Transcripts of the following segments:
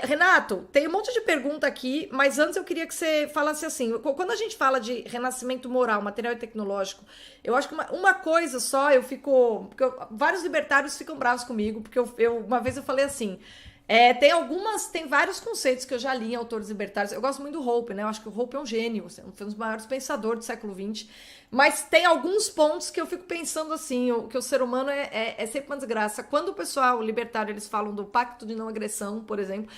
Renato, tem um monte de pergunta aqui, mas antes eu queria que você falasse assim, quando a gente fala de renascimento moral, material e tecnológico, eu acho que uma coisa só, vários libertários ficam bravos comigo, porque uma vez eu falei assim, tem vários conceitos que eu já li em autores libertários, eu gosto muito do Hoppe, né, eu acho que o Hoppe é um gênio, foi um dos maiores pensadores do século XX, mas tem alguns pontos que eu fico pensando assim, que o ser humano é sempre uma desgraça. Quando o pessoal libertário, eles falam do pacto de não agressão, por exemplo,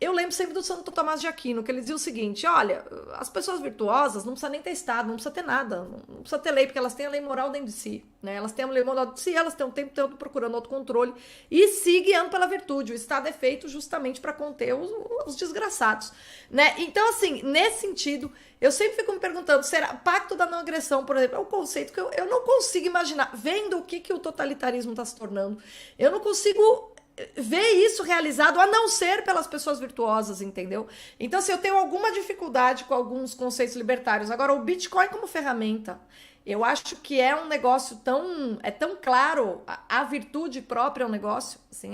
eu lembro sempre do Santo Tomás de Aquino, que ele dizia o seguinte, olha, as pessoas virtuosas não precisam nem ter Estado, não precisa ter nada, não precisa ter lei, porque elas têm a lei moral dentro de si, né? Elas têm a lei moral dentro de si, elas têm o tempo todo procurando autocontrole e se guiando pela virtude. O Estado é feito justamente para conter os desgraçados, né? Então, assim, nesse sentido, eu sempre fico me perguntando, será pacto da não agressão, por exemplo, é um conceito que eu não consigo imaginar, vendo o que o totalitarismo está se tornando, eu não consigo ver isso realizado, a não ser pelas pessoas virtuosas, entendeu? Então, assim, eu tenho alguma dificuldade com alguns conceitos libertários. Agora, o Bitcoin como ferramenta, eu acho que é um negócio tão claro, a virtude própria é um negócio, assim,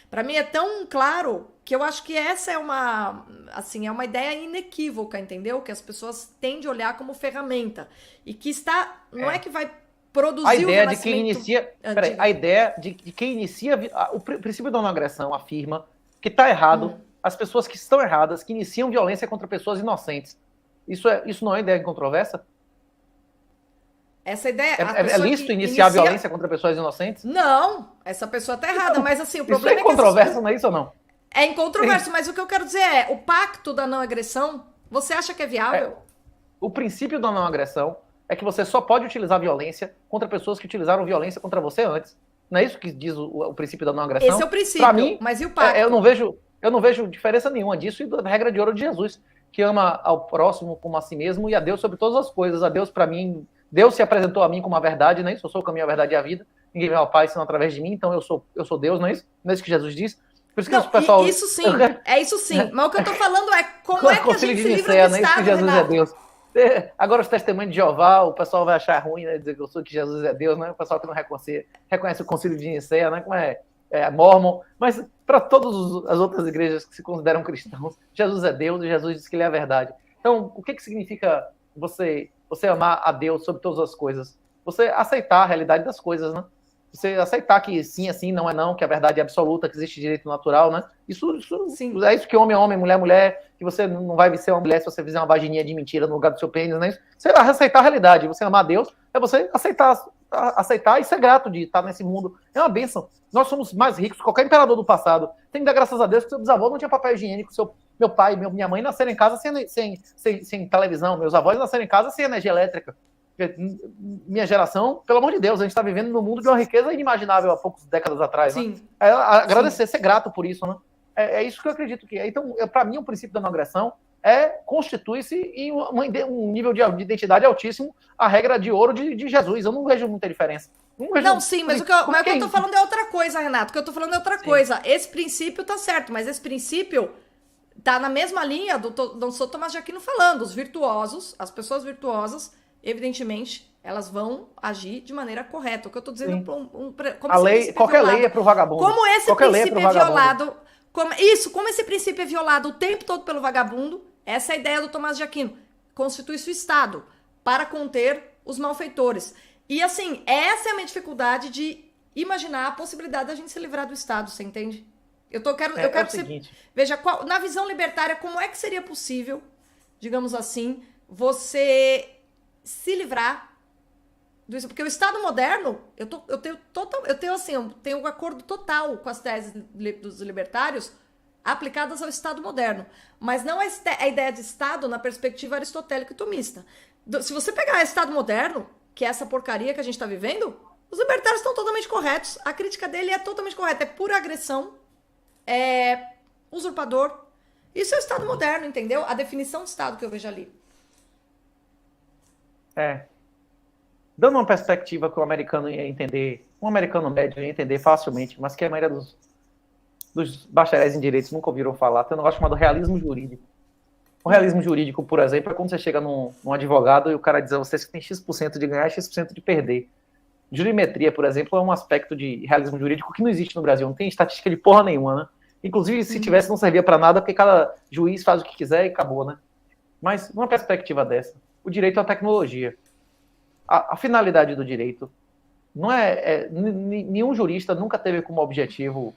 para mim é tão claro que eu acho que essa é uma ideia inequívoca, entendeu? Que as pessoas têm de olhar como ferramenta e que não é que vai produzir a ideia de quem inicia, a ideia de quem inicia o princípio da não agressão afirma que está errado as pessoas que estão erradas, que iniciam violência contra pessoas inocentes. Isso não é ideia incontroversa? Essa ideia é lícito iniciar violência contra pessoas inocentes? Não, essa pessoa está errada, mas assim, o problema é incontroverso, não é isso ou não? É incontroverso, mas o que eu quero dizer é, o pacto da não agressão, você acha que é viável? O princípio da não agressão é que você só pode utilizar violência contra pessoas que utilizaram violência contra você antes. Não é isso que diz o princípio da não agressão? Esse é o princípio, pra mim, mas e o pacto? Eu não vejo diferença nenhuma disso e da regra de ouro de Jesus, que ama ao próximo como a si mesmo e a Deus sobre todas as coisas. A Deus, para mim, Deus se apresentou a mim como a verdade, não é isso? Eu sou o caminho, a verdade e a vida. Ninguém vem ao Pai senão através de mim, então eu sou Deus, não é isso? Não é isso que Jesus diz? Por isso que não, o pessoal... Isso sim, é isso sim. Mas o que eu tô falando é como é que a gente se livra do Estado, Estado, que Jesus Renato? é Deus. Agora os testemunhos de Jeová, o pessoal vai achar ruim, né, dizer que Jesus é Deus, né? O pessoal que não reconhece o concílio de Nicéia, né? Como é Mormon, mas para todas as outras igrejas que se consideram cristãos, Jesus é Deus e Jesus diz que ele é a verdade. Então, o que significa você amar a Deus sobre todas as coisas? Você aceitar a realidade das coisas, né? Você aceitar que sim é sim, não é não, que a verdade é absoluta, que existe direito natural, né? Isso é isso que homem é homem, mulher é mulher, que você não vai ser uma mulher se você fizer uma vagininha de mentira no lugar do seu pênis, né? Você aceitar a realidade, você amar a Deus, é você aceitar e ser grato de estar nesse mundo. É uma bênção. Nós somos mais ricos que qualquer imperador do passado. Tem que dar graças a Deus que seu bisavô não tinha papel higiênico, meu pai, minha mãe nasceram em casa sem televisão, meus avós nasceram em casa sem energia elétrica. Minha geração, pelo amor de Deus, a gente está vivendo num mundo de uma riqueza inimaginável há poucas décadas atrás. Sim. Né? Agradecer, ser grato por isso. Né? É isso que eu acredito que é. Então, para mim, o princípio da não agressão constitui-se em um nível de identidade altíssimo a regra de ouro de Jesus. Eu não vejo muita diferença. Não, sim, mas o que eu tô falando é outra coisa, Renato. O que eu tô falando é outra coisa. Esse princípio tá certo, mas esse princípio tá na mesma linha do São Tomás de Aquino falando. Os virtuosos, as pessoas virtuosas, evidentemente, elas vão agir de maneira correta. O que eu tô dizendo qualquer lei é pro vagabundo. Como esse princípio é violado, como esse princípio é violado o tempo todo pelo vagabundo, essa é a ideia do Tomás de Aquino. Constitui-se o Estado para conter os malfeitores. E assim, essa é a minha dificuldade de imaginar a possibilidade da gente se livrar do Estado, você entende? Eu quero que você veja, na visão libertária, como é que seria possível, digamos assim, você se livrar do isso? Porque o Estado moderno, eu tenho um acordo total com as teses dos libertários aplicadas ao Estado moderno, mas não a ideia de Estado na perspectiva aristotélica e tomista. Se você pegar o Estado moderno, que é essa porcaria que a gente está vivendo, os libertários estão totalmente corretos. A crítica dele é totalmente correta. É pura agressão, é usurpador. Isso é o Estado moderno, entendeu? A definição de Estado que eu vejo ali. Dando uma perspectiva que o americano ia entender, um americano médio ia entender facilmente, mas que a maioria dos bacharéis em direitos nunca ouviram falar, tem um negócio chamado realismo jurídico. O realismo jurídico, por exemplo, é quando você chega num advogado e o cara diz a você que tem X% de ganhar e X% de perder. Jurimetria, por exemplo, é um aspecto de realismo jurídico que não existe no Brasil, não tem estatística de porra nenhuma, né? Inclusive, se tivesse, não servia para nada, porque cada juiz faz o que quiser e acabou, né? Mas, numa perspectiva dessa, o direito é a tecnologia. A finalidade do direito não nenhum jurista nunca teve como objetivo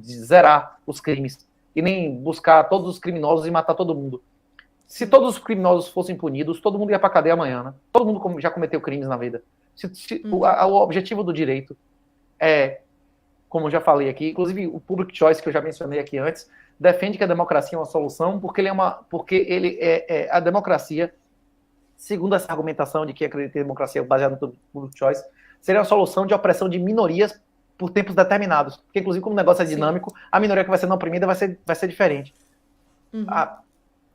zerar os crimes e nem buscar todos os criminosos e matar todo mundo. Se todos os criminosos fossem punidos, todo mundo ia para cadeia amanhã, né? Todo mundo já cometeu crimes na vida. O objetivo do direito é, como eu já falei aqui, inclusive o public choice que eu já mencionei aqui antes, defende que a democracia é uma solução porque a democracia, segundo essa argumentação de que acredita em democracia baseada no public choice, seria uma solução de opressão de minorias por tempos determinados. Porque, inclusive, como o negócio é dinâmico, a minoria que vai sendo oprimida vai ser diferente.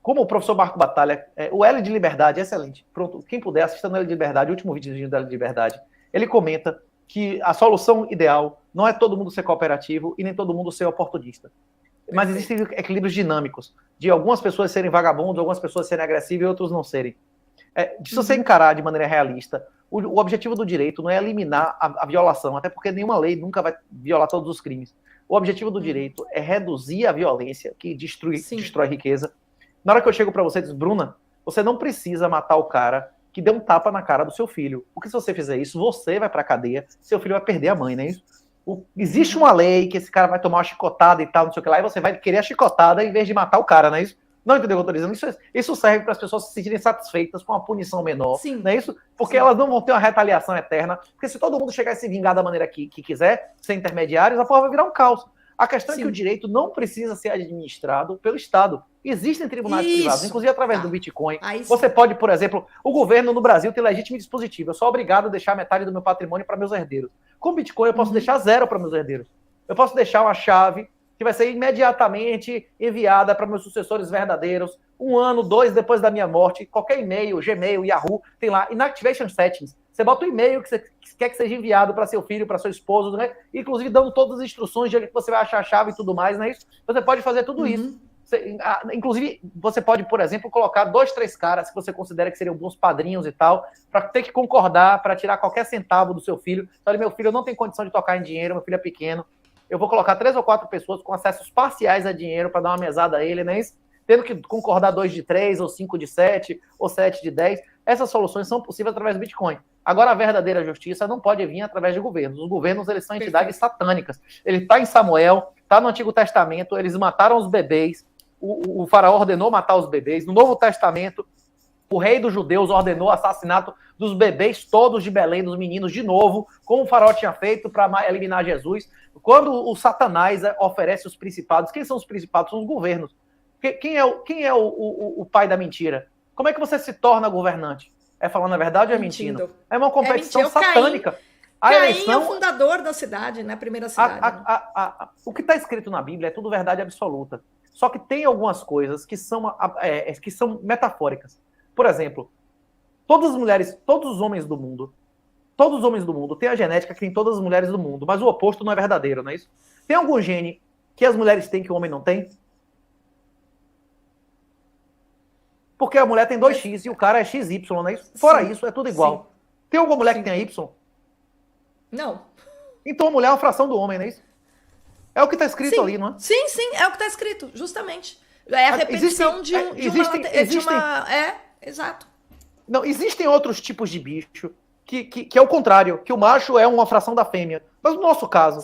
Como o professor Marco Batalha, o L de Liberdade é excelente. Pronto, quem puder, assista no L de Liberdade, o último vídeo do L de Liberdade. Ele comenta que a solução ideal não é todo mundo ser cooperativo e nem todo mundo ser oportunista. Mas existem equilíbrios dinâmicos, de algumas pessoas serem vagabundos, algumas pessoas serem agressivas e outros não serem. Se você encarar de maneira realista, o objetivo do direito não é eliminar a violação, até porque nenhuma lei nunca vai violar todos os crimes. O objetivo do direito é reduzir a violência que destrói riqueza. Na hora que eu chego para você e diz, Bruna, você não precisa matar o cara que deu um tapa na cara do seu filho. Porque se você fizer isso, você vai para a cadeia, seu filho vai perder a mãe, não é isso? Existe uma lei que esse cara vai tomar uma chicotada e tal, não sei o que lá, e você vai querer a chicotada em vez de matar o cara, não é isso? Não entendeu o que eu estou dizendo? Isso serve para as pessoas se sentirem satisfeitas com uma punição menor, não é isso? Porque elas não vão ter uma retaliação eterna, porque se todo mundo chegar a se vingar da maneira que quiser, sem intermediários, a porra vai virar um caos. A questão é que o direito não precisa ser administrado pelo Estado. Existem tribunais privados, inclusive através do Bitcoin. Você pode, por exemplo, o governo no Brasil tem legítimo dispositivo. Eu sou obrigado a deixar metade do meu patrimônio para meus herdeiros. Com Bitcoin eu posso deixar 0 para meus herdeiros. Eu posso deixar uma chave que vai ser imediatamente enviada para meus sucessores verdadeiros, 1 ano, 2 depois da minha morte. Qualquer e-mail, Gmail, Yahoo, tem lá Inactivation Settings. Você bota o e-mail que você quer que seja enviado para seu filho, para seu esposo, né? Inclusive dando todas as instruções de onde você vai achar a chave e tudo mais, não é isso? Você pode fazer tudo isso. Inclusive, você pode, por exemplo, colocar 2, 3 caras que você considera que seriam bons padrinhos e tal, para ter que concordar, para tirar qualquer centavo do seu filho. Então, meu filho não tem condição de tocar em dinheiro, meu filho é pequeno. Eu vou colocar 3 ou 4 pessoas com acessos parciais a dinheiro para dar uma mesada a ele, não é isso? Tendo que concordar 2 de 3, ou 5 de 7, ou 7 de 10. Essas soluções são possíveis através do Bitcoin. Agora, a verdadeira justiça não pode vir através de governos. Os governos, eles são entidades satânicas. Ele está em Samuel, está no Antigo Testamento, eles mataram os bebês, o faraó ordenou matar os bebês. No Novo Testamento, o rei dos judeus ordenou o assassinato dos bebês todos de Belém, dos meninos, de novo, como o faraó tinha feito para eliminar Jesus. Quando o Satanás oferece os principados, quem são os principados? São os governos. Quem é o pai da mentira? Como é que você se torna governante? É falando a verdade ou é mentindo? É uma competição satânica. Caim é o fundador da cidade, né? A primeira cidade. O que está escrito na Bíblia é tudo verdade absoluta. Só que tem algumas coisas que são metafóricas. Por exemplo, todas as mulheres, todos os homens do mundo têm a genética que tem todas as mulheres do mundo, mas o oposto não é verdadeiro, não é isso? Tem algum gene que as mulheres têm que o homem não tem? Porque a mulher tem 2x e o cara é XY, não é isso? Fora isso, é tudo igual. Sim. Tem alguma mulher que tenha Y? Não. Então a mulher é uma fração do homem, não é isso? É o que está escrito ali, não é? Sim, é o que está escrito, justamente. É a repetição exato. Não, existem outros tipos de bicho que é o contrário, que o macho é uma fração da fêmea. Mas no nosso caso,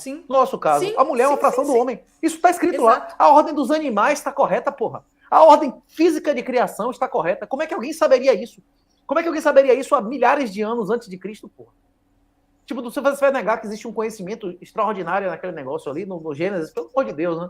a mulher é uma fração do homem. Isso está escrito lá. A ordem dos animais está correta, porra. A ordem física de criação está correta. Como é que alguém saberia isso? Como é que alguém saberia isso há milhares de anos antes de Cristo, porra? Tipo, você vai negar que existe um conhecimento extraordinário naquele negócio ali, no Gênesis? Pelo amor de Deus, né?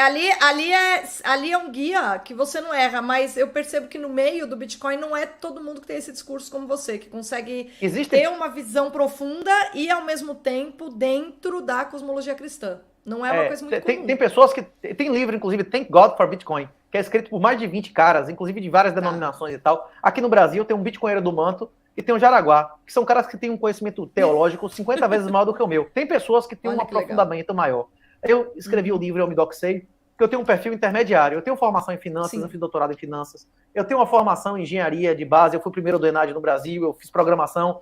Ali é um guia que você não erra, mas eu percebo que no meio do Bitcoin não é todo mundo que tem esse discurso como você, que consegue ter uma visão profunda e, ao mesmo tempo, dentro da cosmologia cristã. Não é uma coisa muito comum. Tem pessoas que... Tem livro, inclusive, Thank God for Bitcoin, que é escrito por mais de 20 caras, inclusive de várias denominações e tal. Aqui no Brasil tem um Bitcoinheiro do Manto e tem um Jaraguá, que são caras que têm um conhecimento teológico 50 vezes maior do que o meu. Tem pessoas que têm um aprofundamento maior. Eu escrevi o livro Eu Me Doxei, que eu tenho um perfil intermediário. Eu tenho formação em finanças, eu fiz doutorado em finanças. Eu tenho uma formação em engenharia de base, eu fui o primeiro do ENAD no Brasil, eu fiz programação.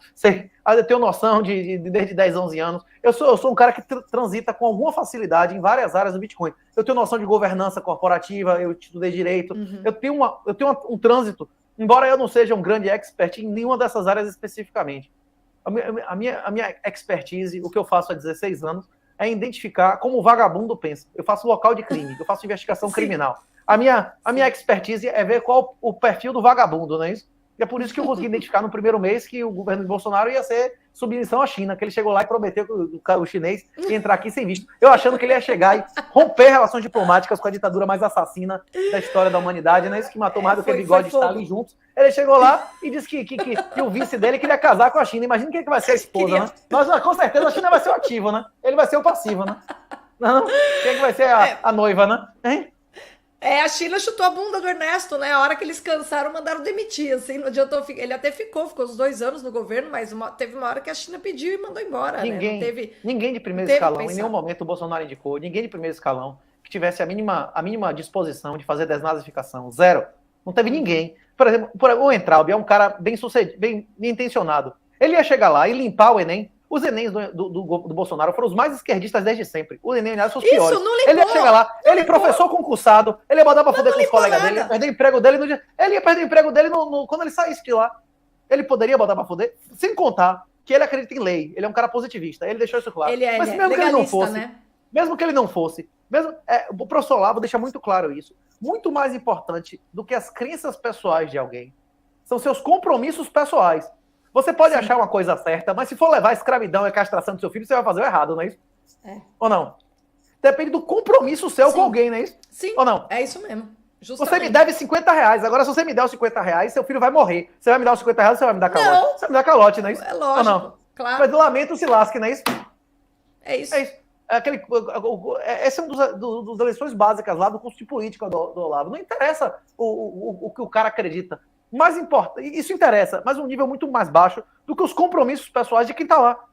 Eu tenho noção desde 10, 11 anos. Eu sou um cara que transita com alguma facilidade em várias áreas do Bitcoin. Eu tenho noção de governança corporativa, eu estudei direito. Eu tenho um trânsito, embora eu não seja um grande expert em nenhuma dessas áreas especificamente. A minha expertise, o que eu faço há 16 anos, é identificar como o vagabundo pensa. Eu faço local de crime, eu faço investigação criminal. A minha expertise é ver qual o perfil do vagabundo, não é isso? E é por isso que eu consegui identificar no primeiro mês que o governo de Bolsonaro ia ser submissão à China, que ele chegou lá e prometeu que o chinês ia entrar aqui sem visto. Eu achando que ele ia chegar e romper relações diplomáticas com a ditadura mais assassina da história da humanidade, né? Isso que matou mais do que Bigode e Stalin juntos. Ele chegou lá e disse que o vice dele queria casar com a China. Imagina quem é que vai ser a esposa, né? Nós, com certeza, a China vai ser o ativo, né? Ele vai ser o passivo, né? Não? Quem é que vai ser a noiva, né? Hein? A China chutou a bunda do Ernesto, né? A hora que eles cansaram, mandaram demitir, assim, não adiantou. Ele até ficou uns 2 anos no governo, mas teve uma hora que a China pediu e mandou embora, ninguém, né? Ninguém de primeiro escalão, em nenhum momento o Bolsonaro indicou, ninguém de primeiro escalão que tivesse a mínima disposição de fazer desnazificação. Zero. Não teve ninguém. Por exemplo, o Entraub é um cara bem sucedido, bem intencionado. Ele ia chegar lá e limpar o Enem. Os Enems do Bolsonaro foram os mais esquerdistas desde sempre. Os Enem, aliás, são os piores. Isso, não limpou, ele ia chegar lá, ele professor concursado, ele ia botar pra foder com os colegas dele, ia perder o emprego dele no dia. Ele ia perder o emprego dele quando ele saísse de lá. Ele poderia botar pra foder, sem contar que ele acredita em lei. Ele é um cara positivista, ele deixou isso claro. Mas mesmo que ele não fosse, né? Mesmo que ele não fosse, o professor Olavo deixa muito claro isso. Muito mais importante do que as crenças pessoais de alguém são seus compromissos pessoais. Você pode achar uma coisa certa, mas se for levar a escravidão e a castração do seu filho, você vai fazer o errado, não é isso? Ou não? Depende do compromisso seu com alguém, não é isso? Sim. Ou não? É isso mesmo. Justamente. Você me deve R$50. Agora, se você me der os R$50, seu filho vai morrer. Você vai me dar os R$50 ou você vai me dar calote? Não. Você vai me dar calote, não é isso? É lógico. Ou não? Claro. Mas lamento se lasque, não é isso? É isso. É isso. Essa é uma das lições básicas lá do curso de política do Olavo. Não interessa o que o cara acredita. Mais importa, isso interessa, mas um nível muito mais baixo do que os compromissos pessoais de quem está lá.